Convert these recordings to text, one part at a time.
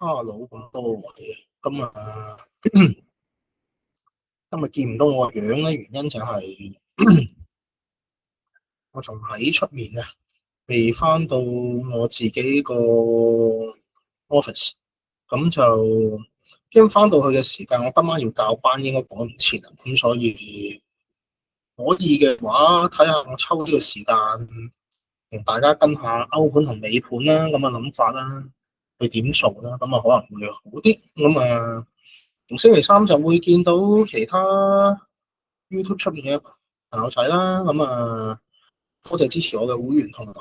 Hello，咁多位，今日見唔到我個樣咧，原因就係我仲喺出面啊，未翻到我自己個 office，咁就因翻到去嘅時間，我今晚要教班，應該趕唔切啊，咁所以可以嘅話，睇下我抽呢個時間同大家跟下歐盤同美盤啦，咁嘅諗法啦，去點做啦，咁啊可能會好啲，咁啊。星期三就會見到其他 YouTube 出面嘅朋友仔啦，咁啊多謝支持我嘅會員同埋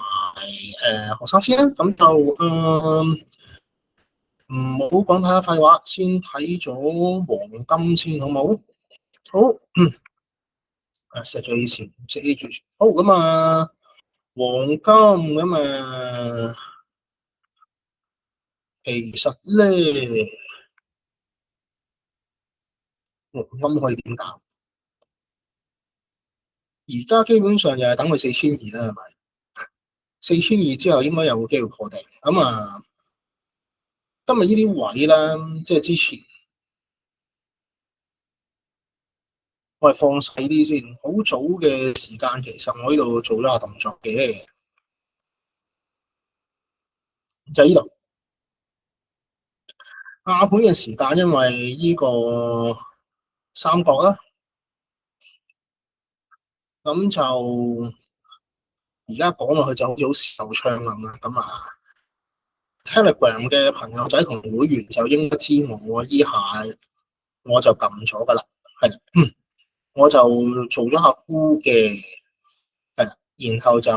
學生先啦，咁就唔好講太多廢話，先睇咗黃金先好冇？好，錫咗以前遮住，好咁啊，黃金咁啊，其實咧黃金可以點搞？而家基本上就係等佢4200啦，係咪？4200之後應該有機會破頂，咁啊，今日呢啲位啦，即係之前我係放細啲先，好早嘅時間其實我呢度做咗下動作嘅，就係呢度亞盤嘅時間，因為呢個三角啦，咁就而家講落去就好似好受傷咁啦，咁啊 Telegram 嘅朋友仔同會員就應該知我依下我就撳咗噶啦，係。我就做咗下沽嘅，係，然後就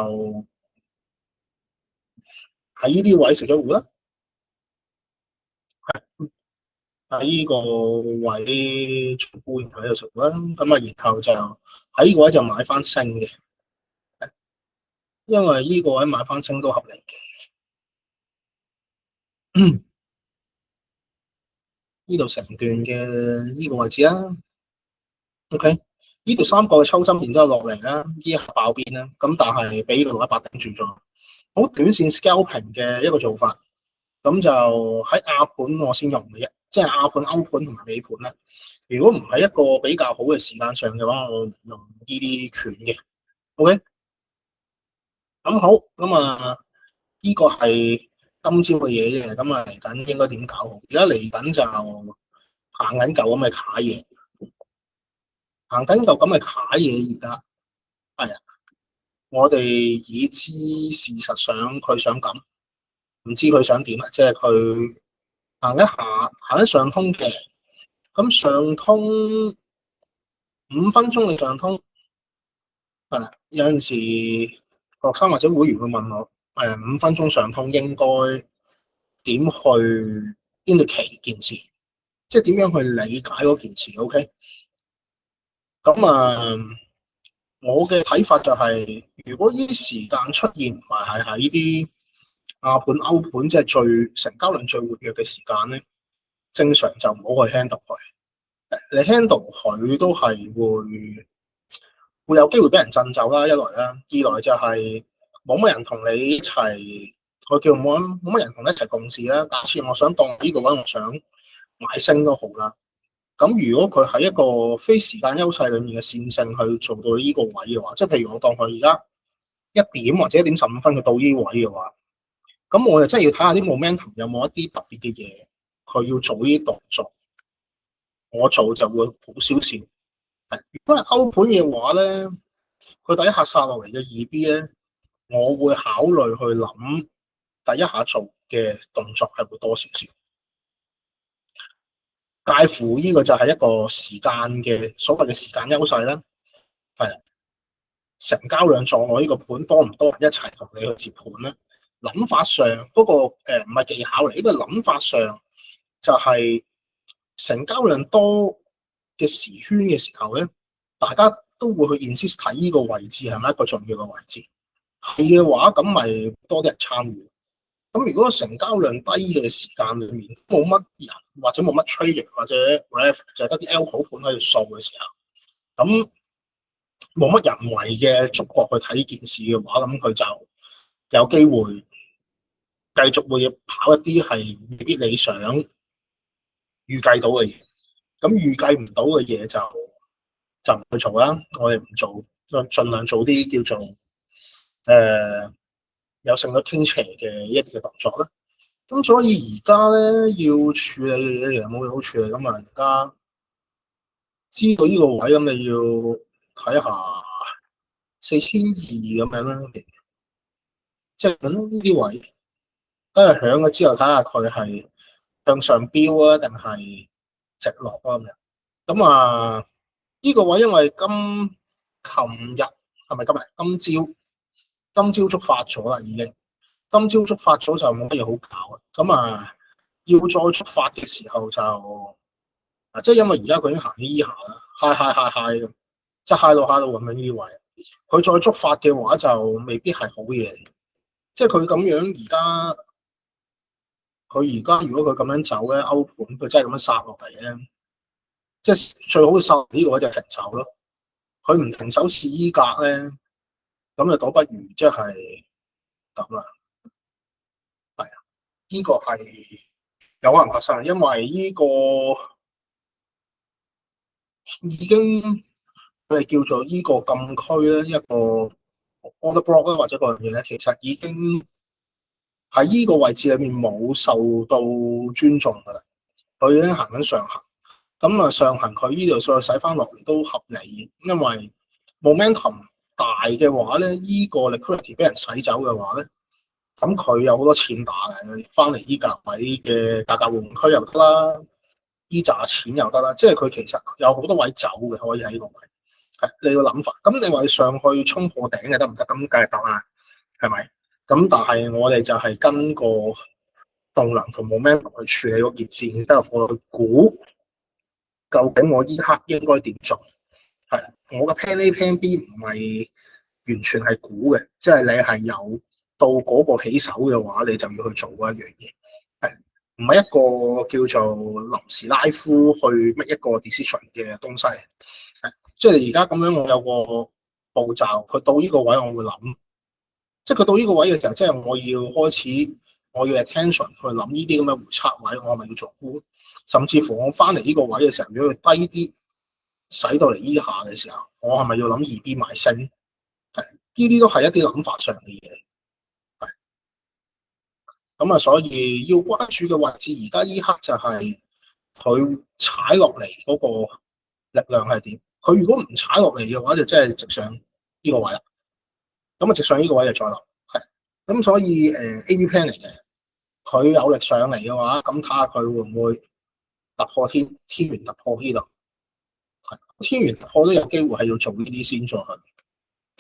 喺呢啲位食咗糊啦，喺呢個位做沽，然後喺度食啦，咁啊，然後就喺呢個位就買翻升嘅，因為呢個位買翻升都合理嘅。呢度成段嘅呢個位置啦，OK，呢度三個嘅抽針，然之後落嚟啦，呢下爆邊啦，咁但係俾個618頂住咗，好短線 scalping 嘅一個做法。咁就喺亞盤我先用嘅啫，即係亞盤、歐盤同埋美盤咧。如果唔係一個比較好嘅時間上嘅話，我唔用呢啲權嘅。OK，咁好，咁啊，呢個係今朝嘅嘢啫。咁啊，嚟緊應該點搞好？而家嚟緊就行緊嚿咁嘅卡嘢，行緊嚿咁嘅卡嘢。而家係啊，我哋已知事實上佢想咁，唔知佢想點啊？即係佢行一下，行緊上通嘅。咁上通5分鐘嘅上通係啦，有陣時學生或者會員會問我，5分鐘上通應該點去 indicate 件事，即係點樣去理解嗰件事 ？OK，咁我嘅睇法就係，如果呢啲時間出現唔係喺呢啲亞盤、歐盤，即係最成交量最活躍嘅時間咧，正常就唔好去 handle 佢。你 handle 佢都係會有機會俾人震走啦，一來啦，二來就係冇乜人同你一齊，我叫冇乜人同你一齊共事啦。假設我想當呢個位，我想買升都好啦。咁如果佢喺一個非時間優勢裡面嘅線性去做到呢個位嘅話，即係譬如我當佢而家1點或者1點15分去到呢位嘅話，咁我就真係要睇下啲 momentum 有冇一啲特別嘅嘢，佢要做呢啲動作，我做就會好少少。如果係歐盤嘅話咧，佢第一下殺落嚟嘅2B 咧，我會考慮去諗第一下做嘅動作係會多少少，介乎呢個就係一個時間嘅所謂嘅時間優勢啦。係成交量撞落呢個盤多唔多人一齊同你去接盤咧？諗法上嗰個唔係技巧嚟，呢個諗法上就係成交量多嘅時圈嘅時候咧，大家都會去 insist 睇呢個位置係咪一個重要嘅位置？係嘅話，咁咪多啲人參與。咁如果成交量低嘅時間裏面冇乜人或者冇乜 trader 或者 whatever，就係得啲 algo 盤喺度掃嘅時候，咁冇乜人為嘅觸覺去睇件事嘅話，咁佢就有機會繼續會跑一啲係未必你想預計到嘅嘢。咁預計唔到嘅嘢就唔去做啦。我哋唔做，盡量做啲叫做有勝率傾斜嘅一啲嘅動作啦。咁所以而家咧要處理嘅嘢有冇嘢好處理咁啊？而家知道呢個位咁，你要睇下4200咁樣啦，即係呢啲位，跟住響咗之後睇下佢係向上飆啊，定係直落啊咁樣。咁啊，呢個位因為琴日係咪今日？今朝觸發咗啦，已經今朝觸發咗就冇乜嘢好搞啊。咁啊，要再觸發嘅時候就即係因為而家佢已經行咗依下啦，high 咁，即係 high 到咁樣呢位。佢再觸發嘅話就未必係好嘢，即係佢咁樣而家如果佢咁樣走咧，歐盤佢真係咁樣殺落嚟咧，即係最好嘅收呢個位就停手咯。佢唔停手試衣格咧，咁就倒不如即係咁啦。係啊，呢個係有可能發生，因為呢個已經佢哋叫做呢個禁區咧，一個 order block 啦，或者嗰樣嘢咧，其實已經喺呢個位置裏面冇受到尊重噶啦。佢已經行緊上行，咁啊上行佢呢度再洗翻落嚟都合理，因為 momentum 大嘅話咧，呢個 liquidity 俾人洗走嘅話咧，咁佢有好多錢打嘅，翻嚟呢格位嘅價格換區又得啦，呢紮錢又得啦，即係佢其實有好多位走嘅，可以喺呢個位。係你個諗法，咁你話上去衝破頂嘅得唔得？咁梗係得啦，係咪？咁但係我哋就係跟個動能同 momentum 去處理嗰件事，然之後我去估究竟我依刻應該點做。係我嘅 plan A plan B 唔係完全係估嘅，即係你係有到嗰個起手嘅話，你就要去做嗰一樣嘢。係唔係一個叫做臨時拉夫去 make 一個 decision 嘅東西？係即係而家咁樣，我有個步驟，佢到呢個位，我會諗。即係佢到呢個位嘅時候，即係我要開始，我要 attention 去諗呢啲咁嘅回測位，我係咪要做沽？甚至乎我翻嚟呢個位嘅時候，如果佢低啲，使到嚟依下嘅時候，我係咪要諗二 B 買升？係呢啲都係一啲諗法上嘅嘢。係咁啊，所以要關注嘅位置，而家依刻就係佢踩落嚟嗰個力量係點？佢如果唔踩落嚟嘅話，就真係直上呢個位啦。咁啊，直上呢個位就再落，係咁，所以A/B plan 嚟嘅，佢有力上嚟嘅話，咁睇下佢會唔會突破天元突破呢度？係天元突破都有機會係要做呢啲先再去，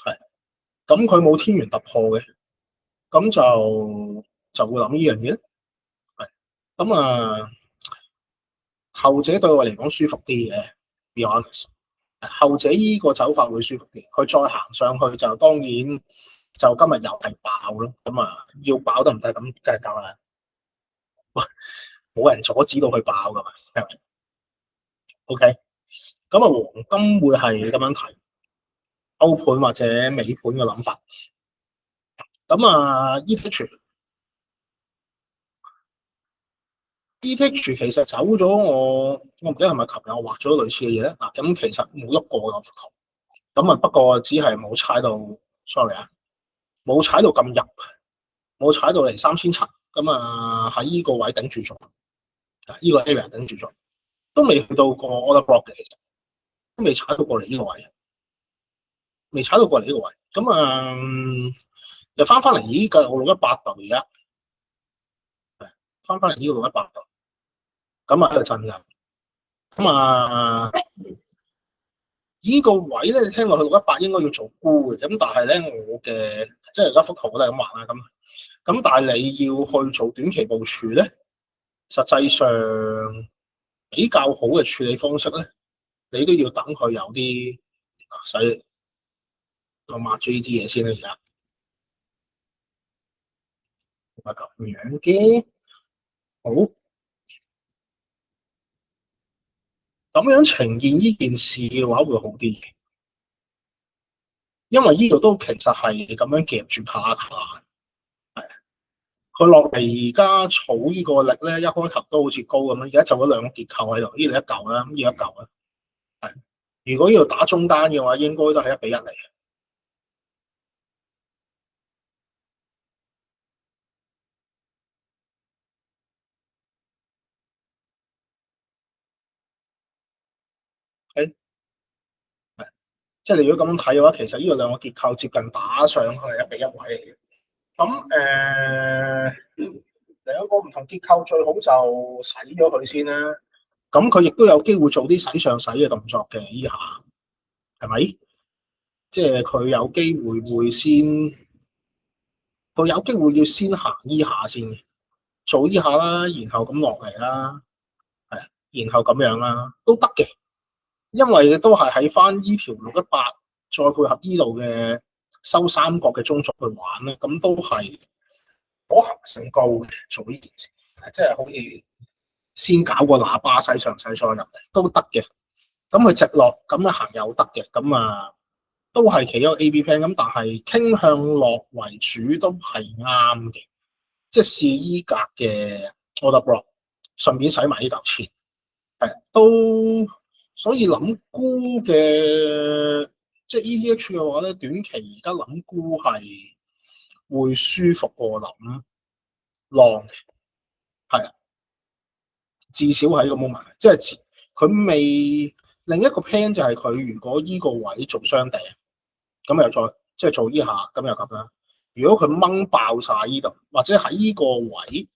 係咁佢冇天元突破嘅，咁就會諗呢樣嘢，係咁啊，後者對我嚟講舒服啲嘅 ，be honest。後者依個走法會舒服啲，佢再行上去就當然就今日又係爆咯，咁啊要爆得唔得咁梗係夠啦，冇人阻止到佢爆噶嘛，係咪 ？OK，咁啊黃金會係咁樣睇歐盤或者美盤嘅諗法，咁啊 ETH 其實走咗我唔記得係咪琴日我畫咗類似嘅嘢咧，嗱咁其實冇喐過個幅圖。咁啊，不過只係冇踩到 ，sorry 啊，冇踩到咁入，冇踩到嚟3700，咁啊喺呢個位頂住咗，呢個 area 頂住咗，都未去到個 order block 嘅，其實都未踩到過嚟呢個位，未踩到過嚟呢個位，咁啊又翻嚟呢個618度而家，翻嚟呢個618度，咁啊喺度震㗎，咁啊。依個位咧，你聽落去618應該要做沽嘅，咁但係咧我嘅即係而家幅圖都係咁畫啦，咁但係你要去做短期部署咧，實際上比較好嘅處理方式咧，你都要等佢有啲使我抹住呢支嘢先啦，而家係咁樣嘅，好。咁樣呈現呢件事嘅話會好啲嘅，因為呢度都其實係咁樣夾住卡卡，係佢落嚟而家儲呢個力咧，一開頭都好似高咁樣，而家就咗兩個結構喺度，呢度一嚿啦，呢度一嚿啦。係，如果呢度打中單嘅話，應該都係1-1嚟嘅。係，即係你如果咁樣睇嘅話，其實呢個兩個結構接近打上去係1-1位嚟嘅。咁兩個唔同結構最好就洗咗佢先啦。咁佢亦都有機會做啲洗上洗嘅動作嘅，依下係咪？即係佢有機會要先行依下先嘅，做依下啦，然後咁落嚟啦，係，然後咁樣啦，都得嘅，因為都係喺翻依條618，再配合依度嘅收三角嘅中軸去玩咧，咁都係可行性高嘅做呢件事，即係好似先搞個喇叭洗上洗再入嚟都得嘅。咁佢直落咁樣行又得嘅，咁啊都係其中一個 A/B plan，咁但係傾向落為主都係啱嘅，即係試依格嘅 order block，順便洗埋呢嚿錢，係都所以諗沽嘅，即係 ETH 嘅話咧，短期而家諗沽係會舒服過諗 long 嘅，係啊，至少喺個 moment，即係佢未。另一個 plan 就係佢如果依個位做雙頂，咁又再即係做依下，咁又咁啦。如果佢掹爆晒依度，或者喺依個位，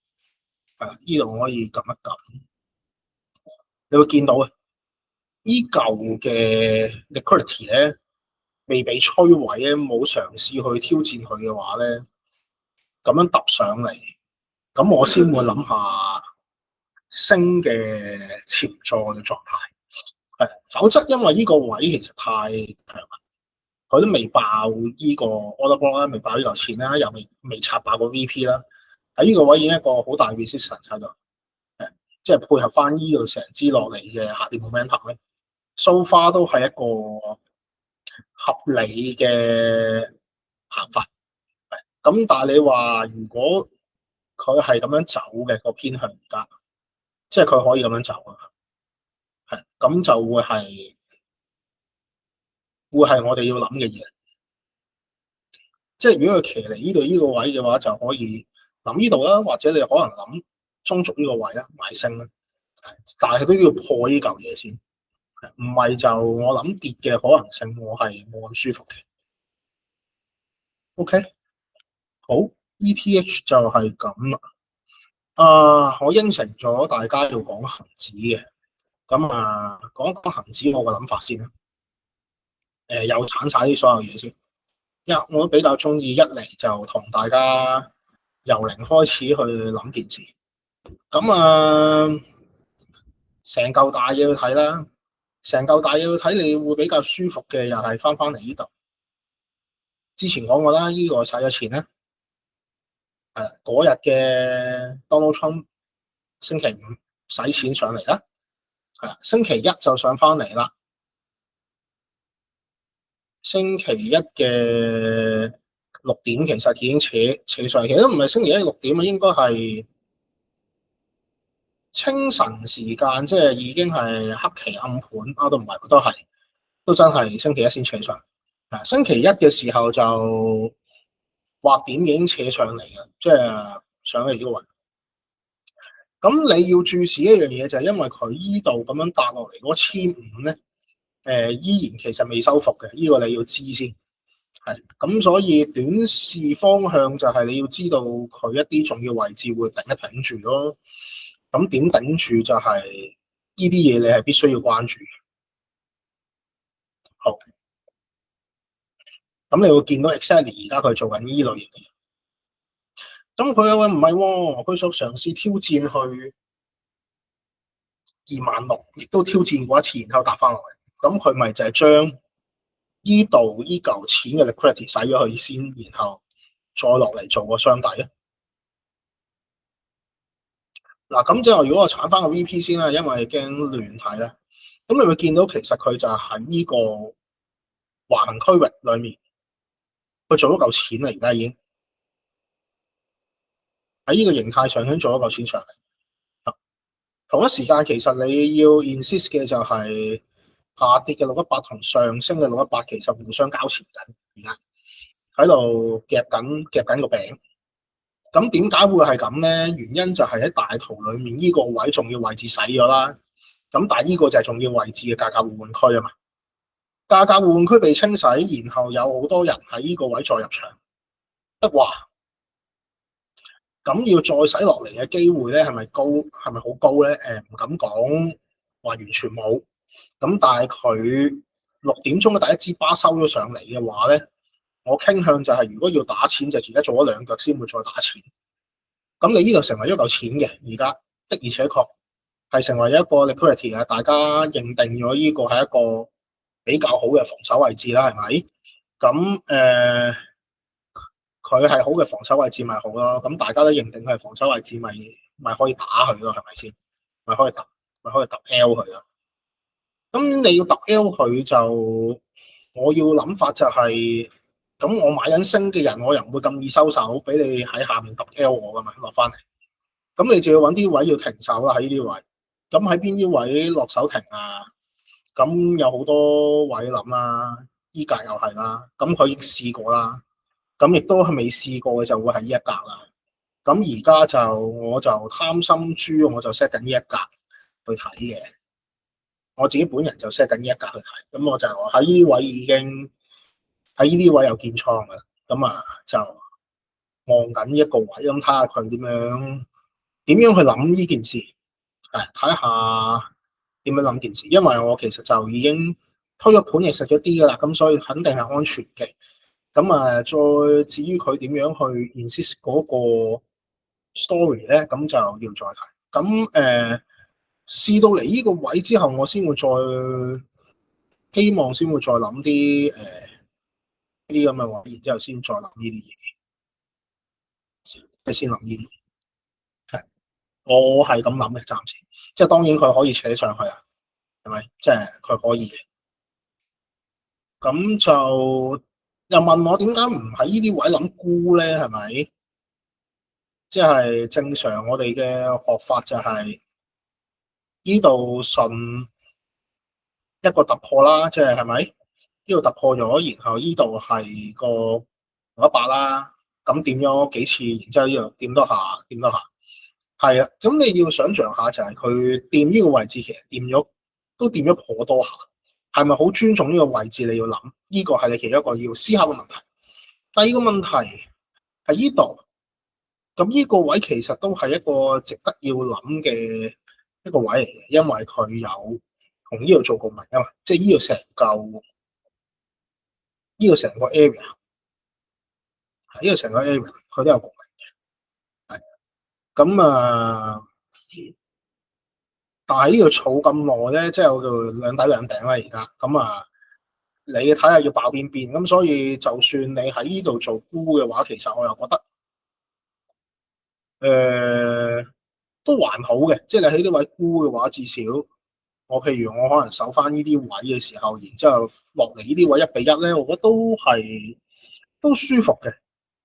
依度可以撳一撳，你會見到啊，依舊嘅 liquidity 咧未被摧毀咧，冇嘗試去挑戰佢嘅話咧，咁樣揼上嚟，咁我先會諗下升嘅潛在嘅狀態。係，否則因為呢個位其實太強，佢都未爆呢個 order block 啦，未爆呢嚿錢啦，又未插爆個 VP 啦，喺呢個位已經一個好大 resistance 喺度，即係配合翻呢度成支落嚟嘅下跌 momentum 咧 ，so far 都係一個合理嘅行法。咁但係你話如果佢係咁樣走嘅個偏向而家，即係佢可以咁樣走啊。係，咁就會係我哋要諗嘅嘢。即係如果佢騎嚟呢度呢個位嘅話，就可以諗呢度啦，或者你可能諗中軸呢個位啦，買升啦。但係都要破呢嚿嘢先，唔係就我諗跌嘅可能性，我係冇咁舒服嘅。OK，好 ，ETH 就係咁啦。我應承咗大家要講恒指嘅。咁講一講恒指我嘅諗法先啦。又鏟晒啲所有嘢先。我都比較中意一嚟就同大家由零開始去諗件事。咁成嚿大嘢去睇啦，成嚿大嘢去睇，你會比較舒服嘅又係翻嚟呢度。之前講過啦，呢個使咗錢咧，嗰日嘅 Donald Trump 星期五使錢上嚟啦，星期一就上翻嚟啦。星期一嘅6點其實已經扯上，其實都唔係星期一6點啊，應該係清晨時間，即係已經係黑棋暗盤都唔係，都真係星期一先扯上。星期一嘅時候就畫點已經扯上嚟嘅，即係上嚟呢個位。咁你要注視一樣嘢就係因為佢依度咁樣搭落嚟嗰1500咧，依然其實未收復嘅，呢個你要知先。咁所以短視方向就係你要知道佢一啲重要位置會頂一頂住咯。咁點頂住就係呢啲嘢你係必須要關注。好，咁你會見到 exactly 而家佢做緊呢類型嘅嘢。咁佢又話唔係喎，佢想嘗試挑戰去26000，亦都挑戰過一次，然後打翻落嚟。咁佢咪就係將依度依嚿錢嘅 liquidity 使咗佢先，然後再落嚟做個雙底啊！嗱，咁之後如果我鏟翻個 VP 先啦，因為驚亂睇啦。咁你會見到其實佢就係喺呢個橫行區域裏面，佢做咗嚿錢啦，而家已經喺呢個形態上想做一個錢上嚟。同一時間其實你要 insist 嘅就係下跌嘅618同上升嘅618其實互相交纏緊，而家喺度夾緊個餅。咁點解會係咁咧？原因就係喺大圖裡面呢個位重要位置洗咗啦。咁但係呢個就係重要位置嘅價格互換區啊嘛。價格互換區被清洗，然後有好多人喺呢個位再入場，得話咁要再洗落嚟嘅機會咧，係咪高？係咪好高咧？唔敢講話完全冇。咁但係佢6點鐘嘅第一支巴收咗上嚟嘅話咧，我傾向就係如果要打錢，就而家做咗2腳先會再打錢。咁你呢度成為一嚿錢嘅，而家的而且確係成為一個 liquidity 啊！大家認定咗呢個係一個比較好嘅防守位置啦，係咪？咁佢係好嘅防守位置咪好咯？咁大家都認定佢係防守位置，咪可以打佢咯，係咪先？咪可以揼 L 佢咯。咁你要揼 L 佢就，我要諗法就係，咁我買緊升嘅人，我又唔會咁易收手，俾你喺下面揼 L 我噶嘛，落翻嚟。咁你就要揾啲位要停手啦，喺呢啲位。咁喺邊啲位落手停啊？咁有好多位諗啦，依格又係啦。咁佢已經試過啦，咁亦都係未試過嘅就會係呢一格啦。咁而家就我就貪心豬，我就 set 緊呢一格去睇嘅。我自己本人就 set 緊呢一格去睇，咁我就喺呢位已經喺呢啲位有建倉噶啦。咁啊就望緊呢一個位，咁睇下佢點樣去諗呢件事，睇下點樣諗件事。因為我其實就已經推咗盤，亦食咗啲噶啦，咁所以肯定係安全嘅。咁啊，再至於佢點樣去 insist 嗰個 story 咧，咁就要再睇。咁試到嚟呢個位之後，我先會再希望先會再諗啲啲咁嘅話，然之後先再諗呢啲嘢，先諗呢啲嘢。係，我係咁諗嘅，暫時。即係當然佢可以扯上去啊，係咪？即係佢可以嘅。咁就又問我點解唔喺呢啲位諗沽咧？係咪？即係正常我哋嘅學法就係呢度順一個突破啦，即係咪？呢度突破咗，然後呢度係個618啦，咁掂咗幾次，然之後呢度掂多下，係啊。咁你要想象下就係佢掂呢個位置，其實都掂咗頗多下，係咪好尊重呢個位置？你要諗呢個係你其中一個要思考嘅問題。第二個問題係呢度，咁呢個位其實都係一個值得要諗嘅一個位嚟嘅，因為佢有同呢度做共鳴啊嘛，即係呢度成嚿。呢個成個 area， 呢個成個 area 佢都有共鳴嘅，係咁啊。但係呢度儲咁耐咧，即係我叫兩底兩頂啦。而家咁啊，你睇下要爆邊邊咁，所以就算你喺呢度做沽嘅話，其實我又覺得都還好嘅。即係你喺呢位沽嘅話，至少我譬如我可能守翻呢啲位嘅時候，然之後落嚟呢啲位1比1咧，我覺得都舒服嘅。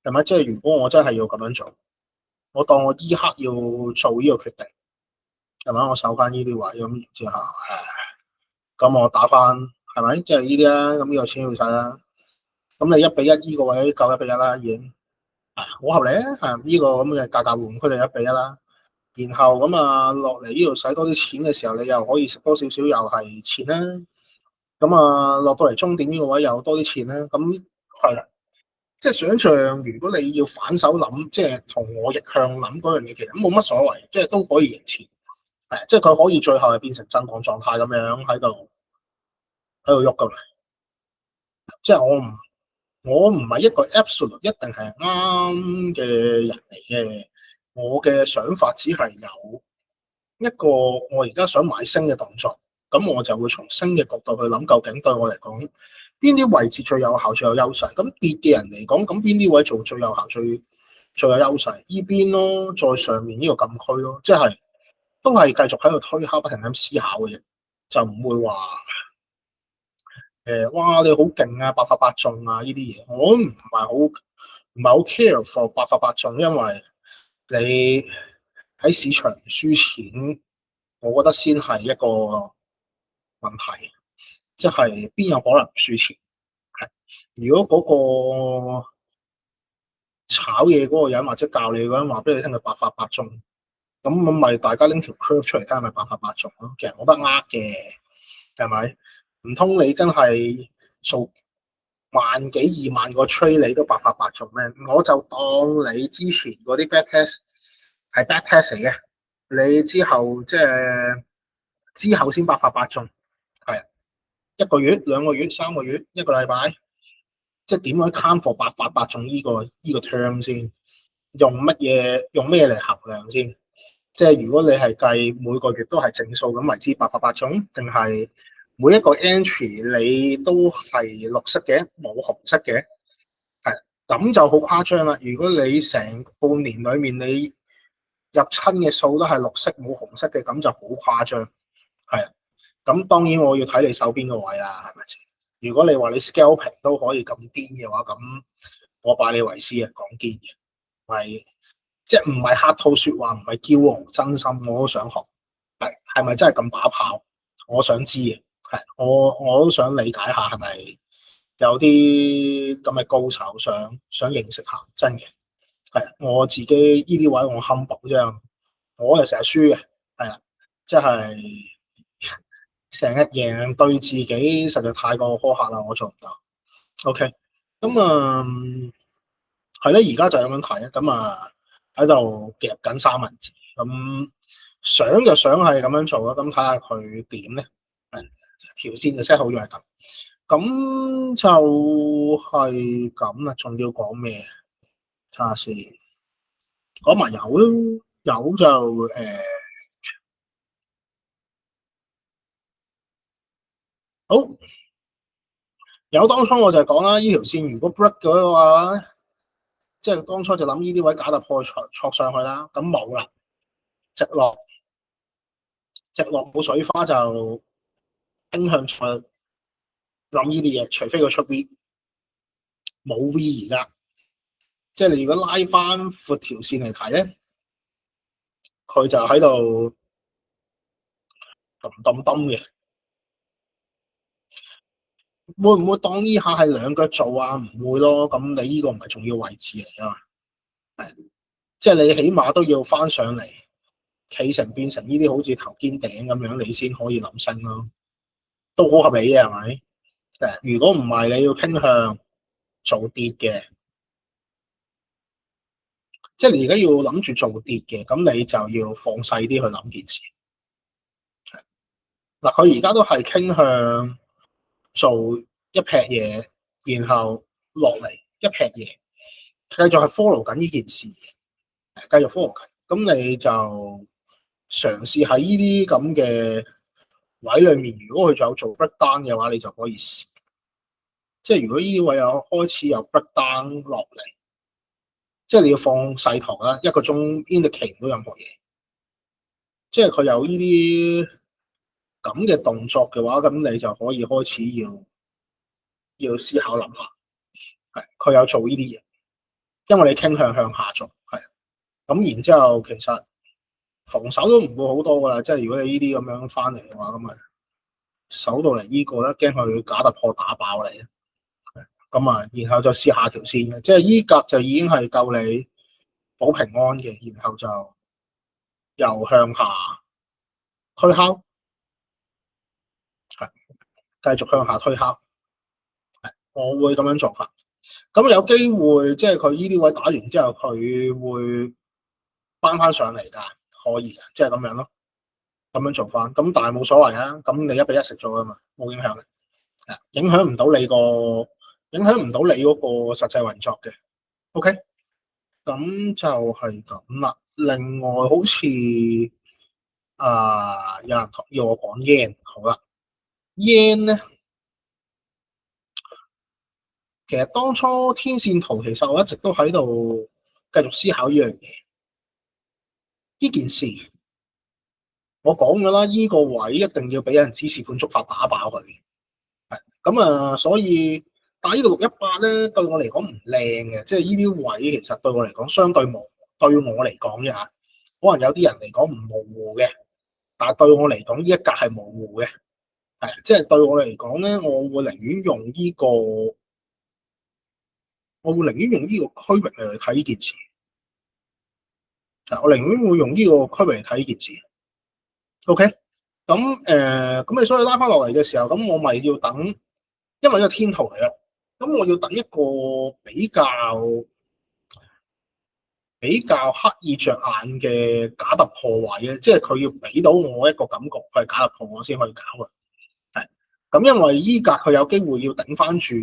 係咪？即係如果我真係要咁樣做，我當我依刻要做呢個決定，係咪？我守翻呢啲位咁，然之後咁我打翻，係咪？即係呢啲啦，咁呢個錢要晒啦。咁你1比1呢個位夠1比1啦，已經好合理啊。係呢個咁嘅價格換區就1比1啦。然後咁啊落嚟呢度使多啲錢嘅時候，你又可以食多少少又係錢啦。咁啊落到嚟終點呢個位又多啲錢啦。咁係啦。即係想像，如果你要反手諗，即係同我逆向諗嗰樣嘢，其實冇乜所謂，即係都可以贏錢。即係佢可以最後係變成震盪狀態咁樣喺度喐㗎嘛。即係我唔係一個 absolute 一定係啱嘅人嚟嘅。我嘅想法只係有一個我而家想買升嘅動作，咁我就會從升嘅角度去諗，究竟對我嚟講邊啲位置最有效、最有優勢？咁跌嘅人嚟講，咁邊啲位做最有效、最有優勢？呢邊咯，再上面呢個禁區咯，即係都係繼續喺度推敲，不停咁思考嘅嘢，就唔會話哇你好勁啊，百發百中啊呢啲嘢，我唔係好 care for 百發百中，因為你喺市場輸錢，我覺得先係一個問題，即係邊有可能輸錢？係如果嗰個炒嘢嗰個人或者教你嗰人話俾你聽佢百發百中，咁咪大家拎條 curve 出嚟睇下咪百發百中咯。其實冇得呃嘅，係咪？唔通你真係數萬幾2萬個 trade 你都百發百中咩？我就當你之前嗰啲 back test 係 back test 嚟嘅，你之後即係之後先百發百中，係1個月、2個月、3個月、1個禮拜，即係點樣 count for 百發百中呢個 term 先？用咩嚟衡量先？即係如果你係計每個月都係正數咁為之百發百中，定係每一個 entry 你都係綠色嘅，冇紅色嘅，係咁就好誇張啦。如果你成半年裡面你入親嘅數都係綠色冇紅色嘅，咁就好誇張，係啊。咁當然我要睇你手邊個位啦，係咪先？如果你話你 scalping 都可以咁癲嘅話，咁我拜你為師啊，講堅嘅，係即係唔係客套説話，唔係驕傲，真心我都想學，係咪真係咁把炮？我想知嘅，係我都想理解下係咪有啲咁嘅高手想認識下，真嘅係我自己呢啲位我 humble 啫，我就成日輸嘅，係啦，即係成日贏對自己實在太過苛刻啦，我做唔到。OK，咁係咧，而家就咁樣睇，咁喺度夾緊三文治，咁想就想係咁樣做啦，咁睇下佢點咧？條線就 set 好咗係咁，咁就係咁啦。仲要講咩？睇下先，講埋油咯，油就好。有當初我就講啦，呢條線如果 break 咗嘅話，即係當初就諗呢啲位假突破戳上去啦，咁冇啦，直落冇水花就傾向錯諗呢啲嘢，除非佢出 V， 冇 V 而家，即係你如果拉翻闊條線嚟睇咧，佢就喺度揼嘅。會唔會當呢下係兩腳做啊？唔會咯，咁你呢個唔係重要位置嚟啊嘛，係即係你起碼都要翻上嚟，企成變成呢啲好似頭肩頂咁樣，你先可以諗升咯，都好合理嘅係咪？如果唔係，你要傾向做跌嘅，即係你而家要諗住做跌嘅，咁你就要放細啲去諗件事。嗱，佢而家都係傾向做一劈嘢，然後落嚟一劈嘢，繼續係 follow 緊呢件事，繼續 follow 緊。咁你就嘗試喺呢啲咁嘅位裏面，如果佢仲有做 breakdown 嘅話，你就可以試。即係如果呢啲位有開始有 breakdown 落嚟，即係你要放細圖啦，1個鐘 indicate 唔到任何嘢。即係佢有呢啲咁嘅動作嘅話，咁你就可以開始要思考諗下，係佢有做呢啲嘢，因為你傾向下做，係咁然之後其實防守都唔會好多噶啦，即係如果你呢啲咁樣翻嚟嘅話，咁咪守到嚟呢個咧，驚佢假突破打爆你，咁然後就試下條線嘅，即係依格就已經係夠你保平安嘅，然後就又向下推敲，係繼續向下推敲。我會咁樣做法，咁有機會即係佢呢啲位打完之後，佢會翻上嚟㗎，可以嘅，即係咁樣咯，咁樣做翻，咁但係冇所謂啊，咁你1比1食咗啊嘛，冇影響嘅，影響唔到你嗰個實際運作嘅 ，OK，咁就係咁啦。另外好似有人要我講 yen， 好啦 ，yen 咧。其實當初天線圖其實我一直都喺度繼續思考呢樣嘢，呢件事我講咗啦，呢個位一定要俾人指示盤觸發打爆佢，係咁所以但係呢個618咧對我嚟講唔靚嘅，即係呢啲位其實對我嚟講相對模糊對我嚟講啫嚇，可能有啲人嚟講唔模糊嘅，但係對我嚟講呢一格係模糊嘅，係即係對我嚟講咧，我會寧願用呢個，我會寧願用呢個區域嚟睇呢件事。我寧願會用呢個區域嚟睇呢件事。OK，咁你所以拉翻落嚟嘅時候，咁我咪要等，因為呢個天圖嚟啦，咁我要等一個比較刻意着眼嘅假突破位嘅，即係佢要俾到我一個感覺，佢係假突破我先可以搞嘅。係咁，因為依格佢有機會要頂翻住，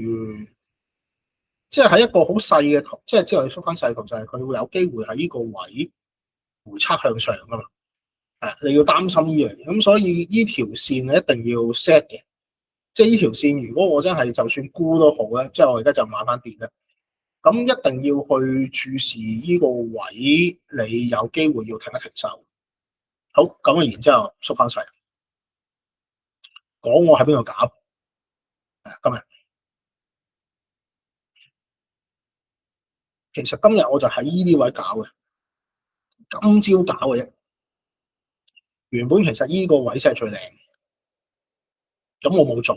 即係喺一個好細嘅圖，即係之後你縮翻細圖就係佢會有機會喺呢個位回測向上噶嘛。你要擔心呢樣嘢，咁所以呢條線你一定要 set 嘅，即係呢條線如果我真係就算沽都好咧，即係我而家就買翻跌咧。咁一定要去注視呢個位，你有機會要停一停手。好，咁啊，然之後縮翻細，講我喺邊度搞？今日其實今日我就喺呢啲位搞嘅，今朝搞嘅啫。原本其實呢個位先係最靚，咁我冇做，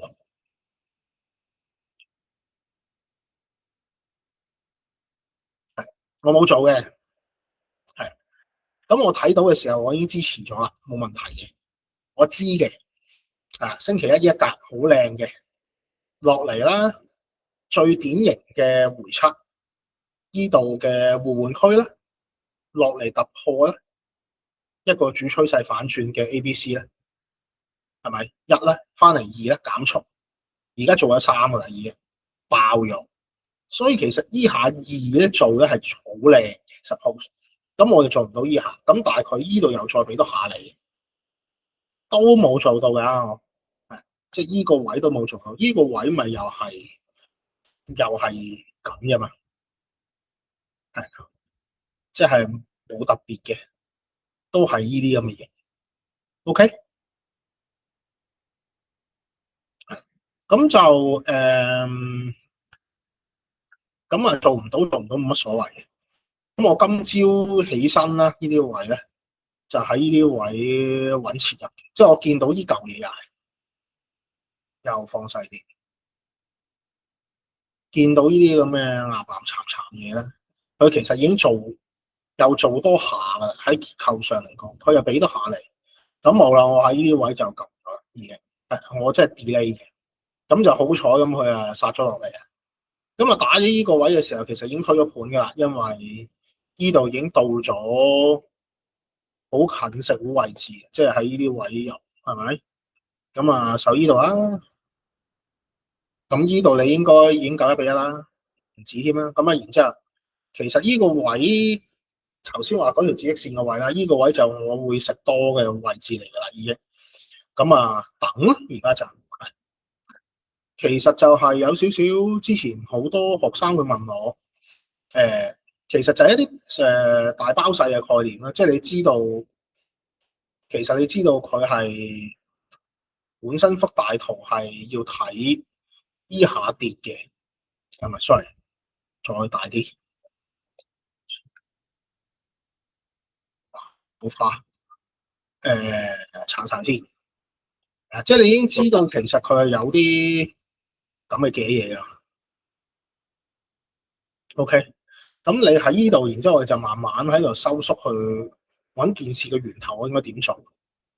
我冇做嘅，係。咁我睇到嘅時候，我已經支持咗啦，冇問題嘅，我知嘅。星期一呢一格好靚嘅，落嚟啦，最典型嘅回測，呢度嘅互換區咧，落嚟突破咧，一個主趨勢反轉嘅 ABC 咧，係咪一咧？翻嚟二咧，減速，而家做咗3個啦，已經爆咗。所以其實呢下2咧做咧係好靚嘅 suppose， 咁我哋做唔到呢下，咁但係佢呢度又再俾多下你，都冇做到㗎，即係呢個位都冇做到，呢個位咪又係咁嘅嘛，係即係冇特別嘅，都係呢啲咁嘅嘢。OK，咁就咁啊做唔到冇乜所謂嘅。咁我今朝起身啦，呢啲位咧就喺呢啲位揾切入，即係我見到呢嚿嘢又放細啲，見到呢啲咁嘅岩岩慘慘嘢咧，佢其實已經又做多下啦，喺結構上嚟講，佢又俾多下嚟，咁冇啦，我喺呢啲位就撳咗已經，我即係 delay 嘅，咁就好彩咁佢啊殺咗落嚟啊，咁啊打咗呢個位嘅時候，其實已經推咗盤噶啦，因為呢度已經到咗好近食糊位置，即係喺呢啲位入，係咪？咁啊守呢度啦，咁呢度你應該已經夠1比1啦，唔止添啦，咁啊然之後，其實呢個位頭先話嗰條止蝕線嘅位啦，呢個位就我會食多嘅位置嚟噶啦，已經。咁啊，等咯，而家就係。其實就係有少少之前好多學生會問我，其實就係一啲大包細嘅概念啦，即係你知道，其實你知道佢係本身幅大圖係要睇呢下跌嘅，係咪 ？sorry， 再大啲。好花，撐晒先，即係你已經知道其實佢係有啲咁嘅嘢啊。OK，咁你喺呢度，然之後我哋就慢慢喺度收縮去揾件事嘅源頭，我應該點做？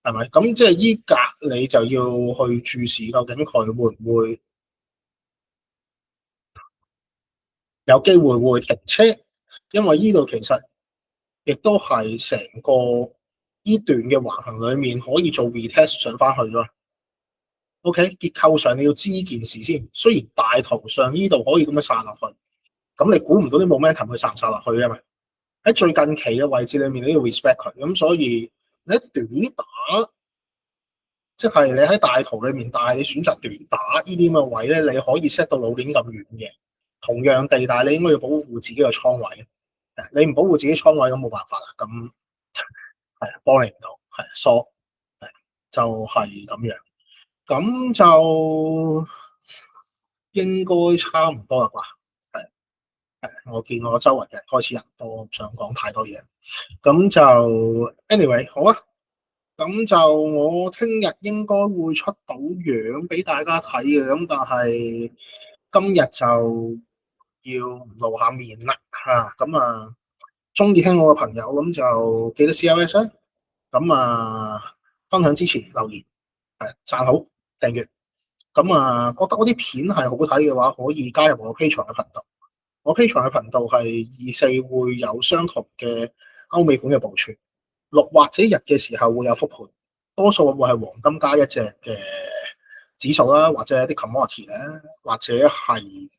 係咪？咁即係依格你就要去注視，究竟佢會唔會有機會會停車？因為呢度其實亦都係成個呢段嘅橫行裡面可以做 retest 上翻去咯。OK， 結構上你要知件事先。雖然大圖上呢度可以咁樣殺落去，咁你估唔到啲 momentum 會殺落去啊嘛。喺最近期嘅位置裡面，你要 respect 佢。咁所以你喺短打，即係你喺大圖裡面，但係你選擇短打呢啲咁嘅位咧，你可以 set 到老年咁遠嘅。同樣地，但係你應該要保護自己嘅倉位。你唔保護自己倉位，咁冇辦法啦。咁係幫你唔到，係疏，就係咁樣。咁就應該差唔多啦啩，係我見我周圍嘅人開始人多，唔想講太多嘢。咁就 anyway 好啊。咁就我聽日應該會出到樣俾大家睇嘅，咁但係今日就要露下面啦嚇。咁啊，中意聽我嘅朋友咁就記得 CLS 啦。咁啊，分享支持留言讚好訂閱。咁啊，覺得我啲片係好睇嘅話，可以加入我 Patreon 嘅頻道。我 Patreon 嘅頻道係2、4會有相同嘅歐美盤嘅部署，6或者日嘅時候會有復盤，多數會係黃金加一隻嘅指數啦，或者一啲 commodity 咧，或者係一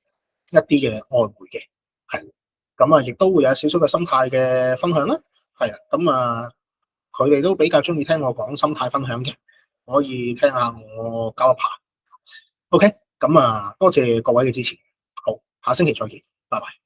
啲嘅外匯嘅，係咁啊，亦都會有少少嘅心態嘅分享啦，係啊，咁啊，佢哋都比較中意聽我講心態分享嘅，可以聽下我交一下。OK，咁啊，多謝各位嘅支持，好，下星期再見，拜拜。